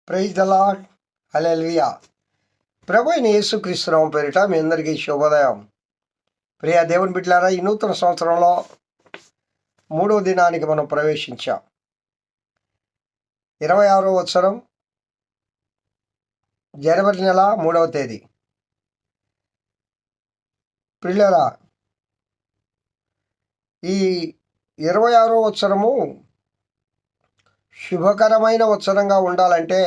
Praise the lord. Hallelujah. ప్రభు అయిన యేసుక్రీస్తు నామం పేరిట మీ అందరికీ శుభోదయం. ప్రియ దేవుని బిడ్డలారా, ఈ నూతన సంవత్సరంలో 3వ దినానికి మనం ప్రవేశించాం. 26వ సంవత్సరం జనవరి నెల 3వ తేదీ. ప్రియులారా, ఈ 26వ సంవత్సరము శుభకరమైన సంవత్సరంగా ఉండాలంటే,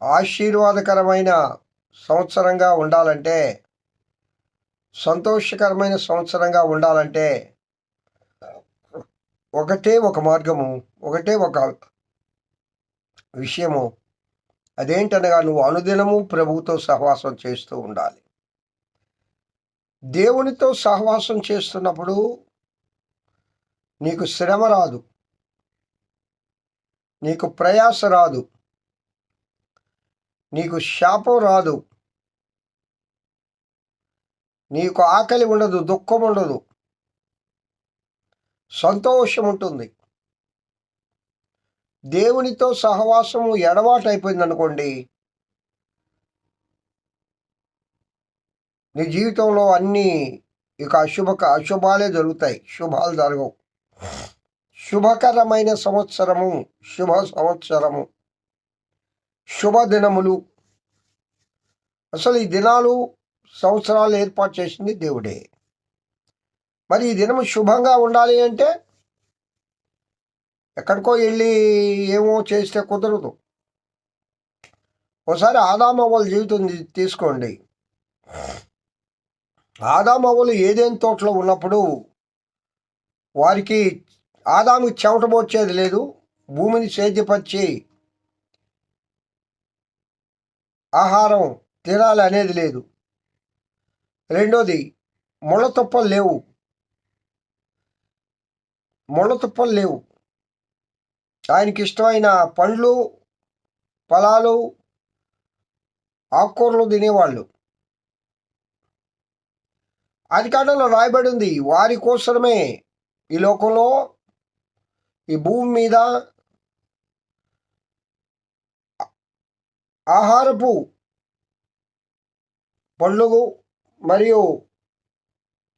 ఆశీర్వాదకరమైన సంవత్సరంగా ఉండాలంటే, సంతోషకరమైన సంవత్సరంగా ఉండాలంటే ఒకటే ఒక మార్గము, ఒకటే ఒక విషయము. అదేంటనగా, నువ్వు అనుదినము ప్రభువుతో సహవాసం చేస్తూ ఉండాలి. దేవునితో సహవాసం చేస్తున్నప్పుడు నీకు శ్రమ రాదు, నీకు ప్రయాస రాదు, నీకు శాపం రాదు, నీకు ఆకలి ఉండదు, దుఃఖం ఉండదు, సంతోషం ఉంటుంది. దేవునితో సహవాసము ఎడబాటు అయిపోయింది అనుకోండి, నీ జీవితంలో అన్నీ ఇక అశుభాలే జరుగుతాయి, శుభాలు జరగవు. శుభకరమైన సంవత్సరము, శుభ సంవత్సరము, శుభదినములు, అసలు ఈ దినాలు సంవత్సరాలు ఏర్పాటు చేసింది దేవుడే. మరి ఈ దినము శుభంగా ఉండాలి అంటే ఎక్కడికో వెళ్ళి ఏమో చేస్తే కుదరదు. ఒకసారి ఆదామవ్వల జీవితం తీసుకోండి. ఆదామవ్వలు ఏదైనా తోటలో ఉన్నప్పుడు వారికి ఆదాముకి చెమట పోర్చేది లేదు, భూమిని సేద్యపరిచి ఆహారం తినాలి అనేది లేదు. రెండోది, ముళ్ళ తుప్పలు లేవు. ఆయనకి ఇష్టమైన పండ్లు, ఫలాలు, ఆకుకూరలు తినేవాళ్ళు. ఆదికాండంలో రాయబడి ఉంది, వారి కోసమే ఈ లోకంలో, ఈ భూమి మీద ఆహారపు పళ్ళు మరియు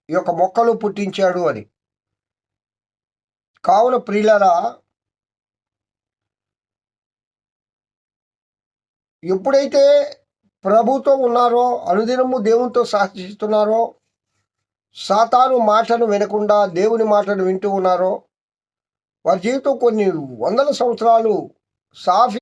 ఈ యొక్క మొక్కలు పుట్టించాడు అని. కావున ప్రియులారా, ఎప్పుడైతే ప్రభుతో ఉన్నారో, అనుదినము దేవునితో సాక్షిస్తున్నారో, సాతాను మాటను వినకుండా దేవుని మాటను వింటూ ఉన్నారో, వారి జీవితం కొన్ని వందల సంవత్సరాలు సాఫీ